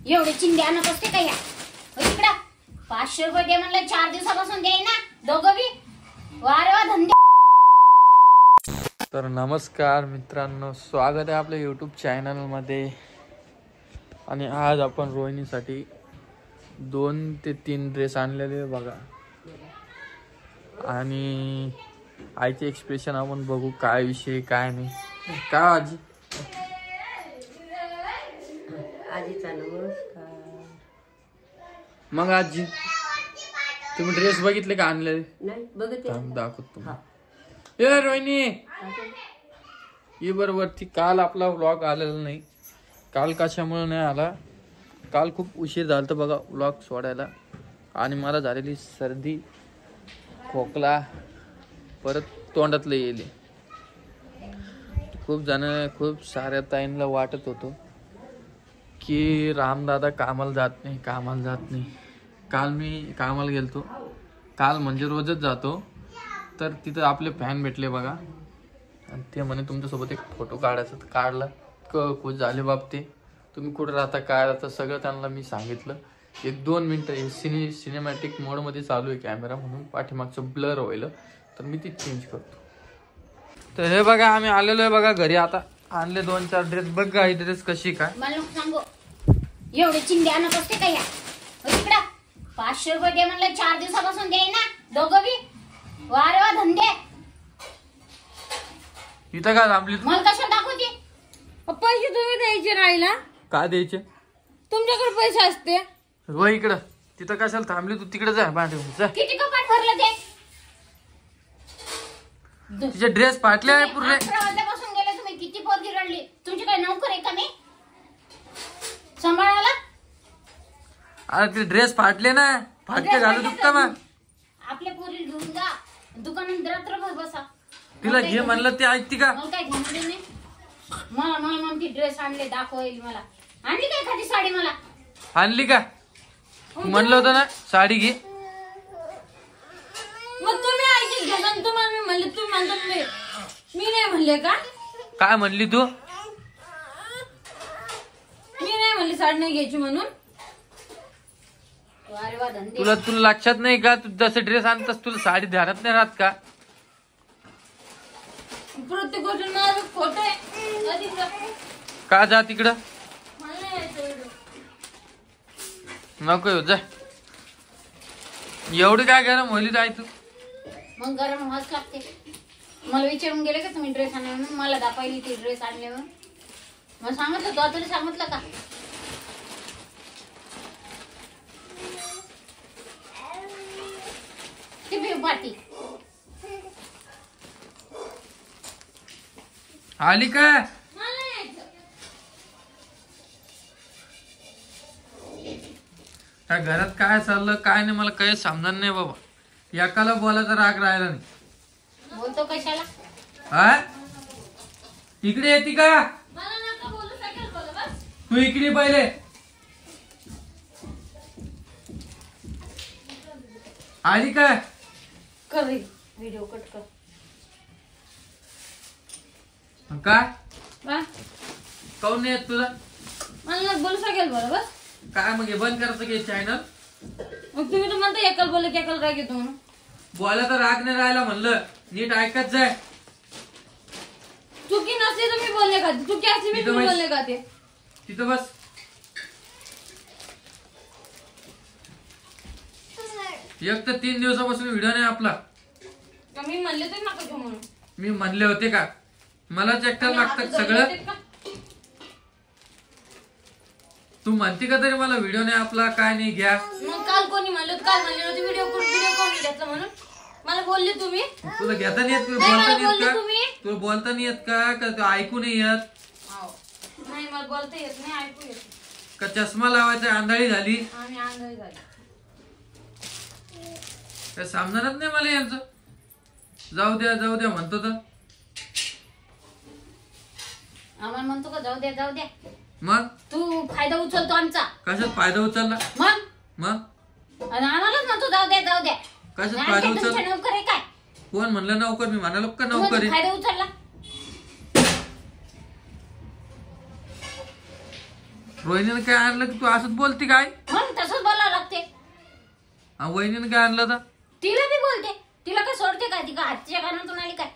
एवढे चिंध्या आणत असते का या इकडं 500 रुपये दे म्हणलं 4 दिवसापासून दे ना दोघं बी वारे वा धंदे। तर नमस्कार मित्रांनो, स्वागत आहे आपल्या यूट्यूब चॅनल मध्ये। आणि आज आपण रोहिणीसाठी 2 ते 3 ड्रेस आणलेले बघा। आणि आईचे एक्सप्रेशन आपण बघू, काय विषय काय नाही। का आजी? आजीचा नमस्कार। मग आजी तुम्ही ड्रेस बघितले का आणलेले? नाही बघते, दाखवतो ए रोहिणी ये बरोबर। ती काल आपला व्लॉग आलेला नाही। काल कशामुळे नाही आला, काल खूप उशीर झाला तर बघा व्लॉग सोडायला। आणि मला झालेली सर्दी, खोकला, परत तोंडातलं येईल। खूप साऱ्या ताईंना वाटत होतो की रामदादा कामाला जात नाही। काल मी कामाला गेलतो, काल म्हणजे रोजच जातो। तर तिथं आपले फॅन भेटले बघा, आणि ते म्हणे तुमच्यासोबत एक फोटो काढायचा। तर काढला। खुश झाले बाप ते। तुम्ही कुठं राहता काय राहता सगळं त्यांना मी सांगितलं। 1-2 मिनटं सिनेमॅटिक मोडमध्ये चालू आहे कॅमेरा, म्हणून पाठीमागचं ब्लर व्हायला, तर मी ती चेंज करतो। तर हे बघा आम्ही आलेलो आहे बघा घरी। आता आणले 2-4 ड्रेस। बघ का ही ड्रेस कशी काय? मला नको सांगू एवढे चिंध्या आणत असते का या इकडं 500 रुपये दे म्हणलं 4 दिवसापासून दे ना दोघं बी वारे वा धंदे। इथं काय थांबली? मला कशा दाखवते? पैसे तुम्ही द्यायचे राहिला? काय द्यायचे? तुमच्याकडे पैसे असते व इकडं तिथं कशाला थांबली तू? तिकडे जा भांडे। किती कपाट भरलं ते? तिचे ड्रेस फाटले आहे पूर्ण। 11 वाजल्यापासून गेले तुम्ही, किती पोरगी रडली? तुमची काय नोकर आहे का मी सांभाळायला? अरे ते ड्रेस फाटले ना, फाटके घालू दुखता मग। आपल्या पोरी घेऊन जा दुकानात रात्रभर बसा। तिला घे म्हणलं ते ऐकती का? मला काय घेणं नाही। मला म्हणती ड्रेस आणले दाखवेल मला। आणली काय एखादी साडी मला? आणली का? म्हणलं होतं ना साडी घे। मग तुम्ही ऐकून घ्या ना, तुम्हाला मी म्हणले, तुम्ही म्हणता मी नाही म्हणले का? काय म्हणली तू? मी नाही म्हणले साडी नाही घ्यायची म्हणून। अरे वा धंदे। तुला लक्षात नाही का? तू जसे ड्रेस आणतास तुला साडी ध्यानात नाही राहत का? प्रत्येक गोष्टी माझा खोट आहे। का जा तिकडं? मला नाही यायचं। नको येऊ जा। एवढी काय गरम होईल जाय तू? मग गरम व्हाच लागते। मला विचारून गेले का तुम्ही ड्रेस आणले म्हणून? मला दाखवायली ती ड्रेस आणले म्हणून मग सांगितलं तो तरी सांगितलं का? पार्टी आली का? त्या घरात काय चाललं काय नाही मला काही समजणार नाही बाबा। एकाला बोलायचा राग राहिला नाही। बोलतो कशाला? हा इकडे येते का? मला नका बोलू सगळं बोला बस। तू इकडे पहिले आली काय? कर रे व्हिडिओ कट कर। काय वा काऊन नाही येत तुला? मला नका बोलू सगळं बोला बस। काय मग हे बंद करायचं की चॅनल? मग तुम्ही तर म्हणता एकल बोलले की एकल राग येतो म्हणून। बोला तर राग नाही राहिला म्हणलं, नीट ऐकत जाय। चुकी नसली तर मी बोलले का? चुकी असली मी तुम्ही बोलले का? ते तिथं बस। एक तर 3 दिवसापासून व्हिडिओ नाही आपला। मी म्हणले तर नका घेऊ म्हणून। मी म्हणले होते का? मलाच एकट्याला लागतं सगळं। तू म्हणते का तरी मला व्हिडिओ नाही आपला काय नाही घ्या? मग काल कोणी म्हणलं? काल म्हणले होते व्हिडिओ कोणी घेतला म्हणून मला बोलले तुम्ही। तुला घेता नाही येत? तुला बोलता नाही येत का? तू ऐकू नाही येत? नाही मला बोलता येत नाही, ऐकू येत। का चष्मा लावायचा आंधळी झाली? आम्ही आंधळी झाली। काय समजणारच नाही मला यांचं। जाऊ द्या म्हणतो तर आम्हाला म्हणतो का जाऊ द्या? मग तू फायदा उचलतो आमचा। कशात फायदा उचलला? मग आणि आम्हालाच म्हणतो जाऊ द्या। कशात फायदा उचलला? नोकर आहे काय? कोण म्हणलं नोकर? मी म्हणालो का नोकर? फायदा उचलला रोहिणीने काय आणलं की तू असंच बोलते काय? मग तसंच बोलावं लागते. वहिनीने काय आणलं तर? तिला बी बोलते. तिला काय सोडते का? ती का हातच्या कानातून आली काय?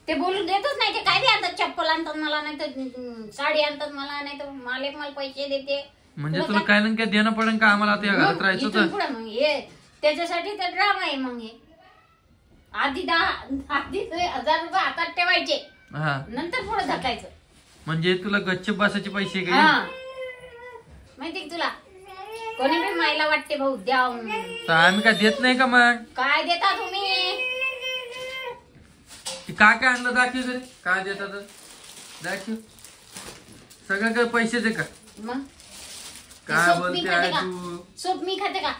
ते बोलून देतच नाही. ते काय बी आणतात, चप्पल आणतात मला, नाही तर साडी आणतात मला, नाही तर मला पैसे देते. म्हणजे तुला काय ना काय देणं पडेल का आम्हाला आता या घरात राहायचं तर? पुढे मग हे त्याच्यासाठी तर ड्रामा आहे. मग हे आधी 10,000 रुपये हातात ठेवायचे, हा नंतर पुढे धकायचं. म्हणजे तुला गच्छ बसायचे पैसे काय? हा माहिती का तुला? कोणी बी मायला वाटते भाऊ द्या म्हणून. तर आम्ही काय देत नाही का मग? काय देता तुम्ही? काय काय आणलं दाखव तरी. काय देतात दाखव. सगळं काय पैसेच का? मग काय सूप मी बोलते खाते आहे का? तू? सूप मी खाते का?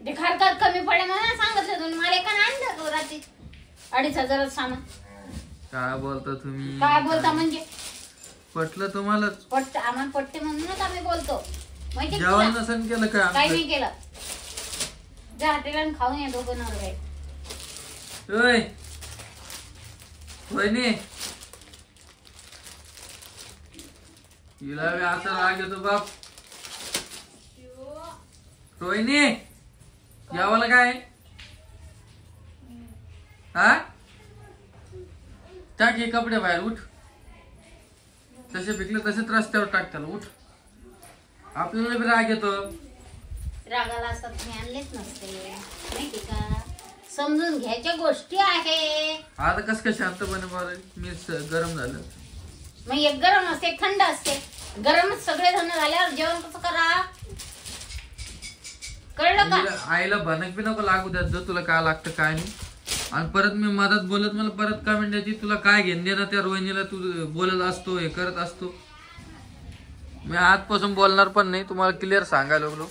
ते खर्चात कमी पडे म्हणून सांगितलं तुम्ही. मला एका आणलं तो रात्री 2,500 सामान. काय बोलता तुम्ही? काय बोलता म्हणजे? पटलं तुम्हाला? पटत आम्हाला पटते म्हणूनच आम्ही बोलतो. माहिती का जेवण तुला? नसेल केलं का? काही नाही केलं. जा हॉटेलात खाऊन या दोघं नवरे. ओय वहिनी, हिला बी आता राग येतो बाप. रोहिणी यावाला काय? हा टाक हे कपडे बाहेर. उठ. तसे पिकले तसेच रस्त्यावर टाक त्याला. उठ. आपल्याला बी राग येतो. रागाला असतात मी आणलेच नसते. माहिती का? समजून घ्यायच्या गोष्टी आहे. आता कस काय शांतपणे बोलाय? मी गरम झालं. मग एक गरम असते, एक थंड असते. गरमच सगळे जण झाल्यावर जेवण कसं करा? कळलं का? आईला भनक बी नको लागू द्यात जो तुला काय लागतं काय नाही. आणि परत मी मदत बोलत मला परत कमेंट द्यायची तुला काय घेण देणं त्या रोहिणीला. तू बोलत असतो, हे करत असतो. मी आजपासून बोलणार पण नाही. तुम्हाला क्लिअर सांगायला लागलो.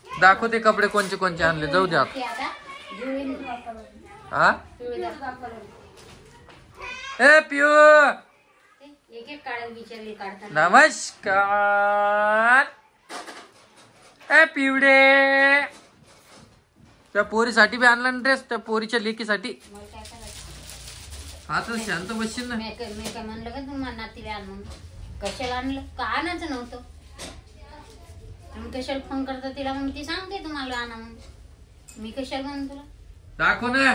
दाखवते कपडे कोणचे कोणचे आणले. जाऊ द्या ते आता जुळीन. हा. जुळीदार. ए पिऊ एक एक काढायला विचारली काढतात. नमस्कार. ए पिवडे, त्या पोरीसाठी बी आणला ना ड्रेस. त्या पोरीच्या लेकीसाठी. मला काय करायचं? आता शांत बसशील ना. मी काय म्हणलं का तुम्हाला नातीला आण म्हणून? कशाला आणलं? का आणायचं नव्हतं? तुम्ही कशाला फोन करता तिला? मग ती सांगते तुम्हाला आणा म्हणून. मी कशाला म्हणून तुला? दाखव ना.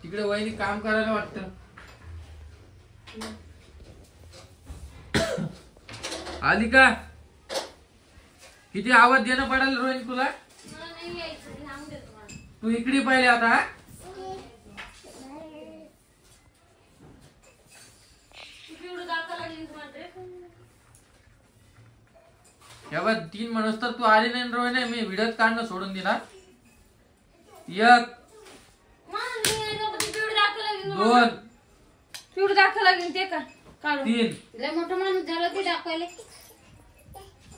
तिकडे वहिनी काम करायला वाटतं. आली का? किती आवाज देणं पडेल रोहिणी तुला? तू इकडे पाहिले आता. तेव्हा 3 म्हणूस तर तू आली नाही रोहिणी. मी व्हिडिओ काढणं सोडून दिला. 1 2 पिवड दाखवा लागेल ते का काढून. 3 लय मोठं माणूस झालं ते दाखवायला.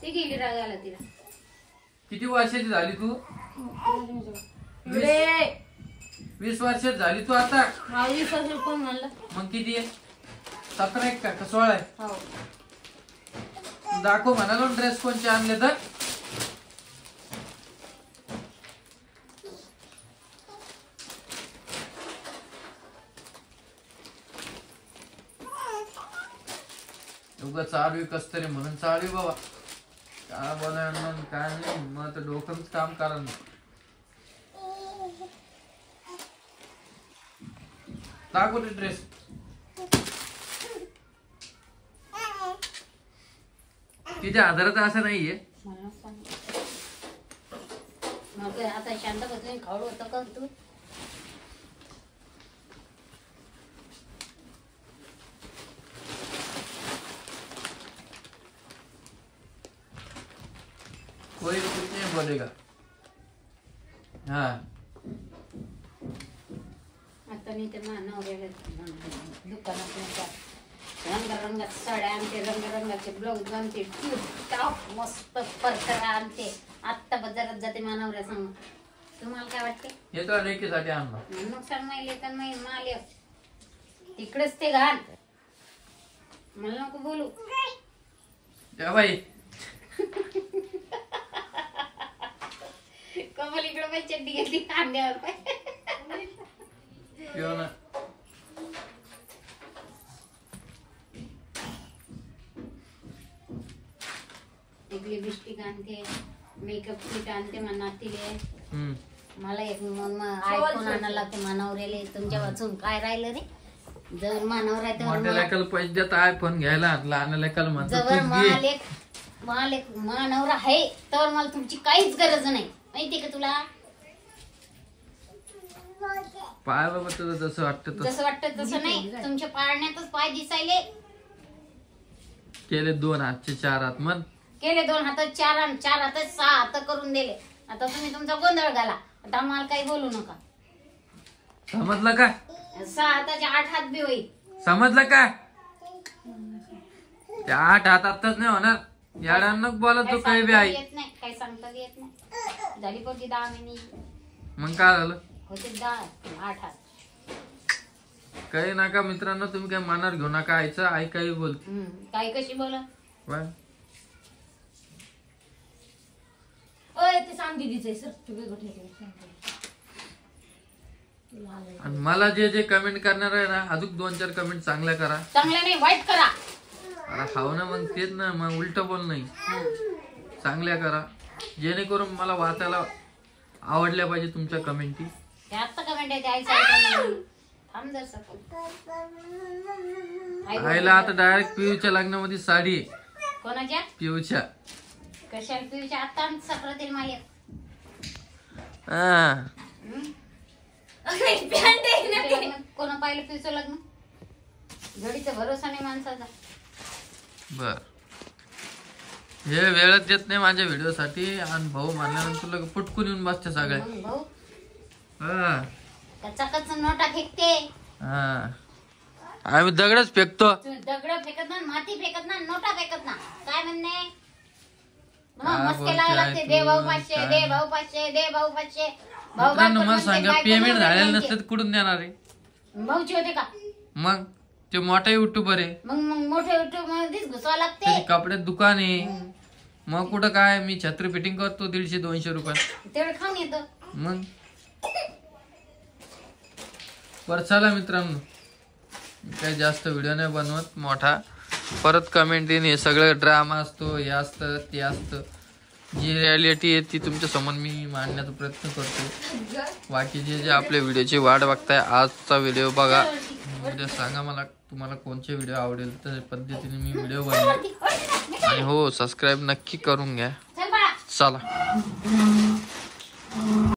ती गेली रागायला तिला. किती वर्षाची झाली तू? 20 वर्षाची झाली तू आता. 20 वर्ष कोण म्हणलं? मग किती आहे? 17 का 16 आहे? हो. दाखव म्हणालो ड्रेस कोणचे आणले तर. उगा चालू कस तरी म्हणून चालू बाबा. काय बोलायला काय नाही. मग तर डोकंच काम करा ना. दाखव ते ड्रेस. किती आधारात असं नाहीये. मला सांग. मग आता शांत बसून खाऊ होतं का तू? कोई कुछ नहीं बोलेगा. हाँ आता नाही ते नवऱ्याला दुकानात रंगारंगात साड्या आणते, रंगारंगाचे ब्लाऊज आणते, टॉप मस्त परकरा आणते. आत्ता बाजारात जाते मानवऱ्या सांग. तुम्हाला काय वाटते? हे तर लेकीसाठी आणला. नुकसान माहिले तर माल तिकडेच ते घाल. मला नको बोलू. त्या बाई कमल इकडे पाय चड्डी घेतली अंड्यावर पाय. पिऊ ना. एक लिपस्टिक आणते, मेकअप किट आणते नातीले. हम्म. मला एक आयफोन आणायला लागते मानवरेले. तुमच्या वाचून काय राहिलं रे? जर मानवर आहे तर मोठ्या लेकाला पैसे देत आयफोन घ्यायला, लहान लेकाला म्हणतो जवळ तूच घे. मानवर आहे तर मला तुमची काहीच गरज नाही, माहितीये का तुला? पाय बाबा तुझं जसं वाटतं तसं जसं वाटतं तसं नाही, तुमच्या पाळण्यातच पाय दिसायले. केले 2 हातचे 4 हात मन. केले 2 हातात 4 आणि 4 हातात 6 हात करून दिले. आता तुम्ही तुमचा गोंधळ घाला. आता मला काही बोलू नका. समजलं काय? 6 हाताचे 8 हात बी होईल. समजलं काय? त्या 8 हातातच नाही होणार. याडांना बोलत तू काही बी आहे. येत नाही, काही सांगता येत नाही. झाली पोटी 10 महिने मग काय झालं? होते 8 हात. काही नका मित्रांनो, तुम्ही काही मनावर घेऊ नका. आईचं आई काही बोलते. काही कशी बोला. ओय ते सांग दीदीचं सर तुम्ही गोठे. आणि मला जे जे कमेंट करणार आहे ना, अजून 2-4 कमेंट चांगल्या करा. चांगल्या नाही, वाईट करा. अरे हाव ना, मग तेच ना, मग उलट बोल नाही, चांगल्या करा जेणेकरून मला वाचायला आवडल्या पाहिजे तुमच्या कमेंटी. ते आत्ता कमेंट आहे, ते आईचं ऐकलं नाही. थांब जर आईला आता डायरेक्ट पियूच्या लग्नामध्ये साडी आहे. कोणाच्या? पियूच्या. कशाला पिऊच्या? आत्ता साखरातील माल. कोणा पाहिलं पिऊचं लग्न? घडीचा भरोसा नाही माणसाचा. बर, हे वेळच देत नाही माझ्या व्हिडिओ साठी. आणि भाऊ म्हणल्यानंतर तुला पुटकून येऊन बसते सगळे. मग भाऊ हा, कचाकच नोटा फेकते. हा, आम्ही दगडच फेकतो. दगड फेकत ना, माती फेकत ना, नोटा फेकत ना. काय म्हणणे? काय मस्के बोलते लावायला आई लागते. तू? दे भाऊ 500, काय? दे भाऊ 500, दे भाऊ 500. भाऊ मित्रांनो बायको मला म्हणते, सांगा, बायको पेमेंट म्हणते, झालेलं म्हणते. नसतं तर कुठून देणार आहे? भाऊची होते का? मग ते मोठा युट्यूबर आहे, मग मोठे युट्यूब मध्येच घुसवा लागते. त्याची कपड्यात दुकान आहे. मग कुठं काय, मी छत्री फिटिंग करतो 150-200 रुपये. तेवढं खाऊन येतो. मग बरं चला मित्रांनो, काही जास्त व्हिडिओ नाही बनवत मोठा. परत कमेंट येईन. हे सगळं ड्रामा असतो, हे असतं ते असतं. जी रियालिटी आहे ती तुमच्या समोर मी मांडण्याचा प्रयत्न करतो. बाकी जे आपल्या व्हिडिओची वाट बघताय, आजचा व्हिडिओ बघा. उद्या सांगा मला तुम्हाला कोणते व्हिडिओ आवडेल, त्या पद्धतीने मी व्हिडिओ बनवेन. आणि हो, सबस्क्राईब नक्की करून घ्या. चल बाळा. चला.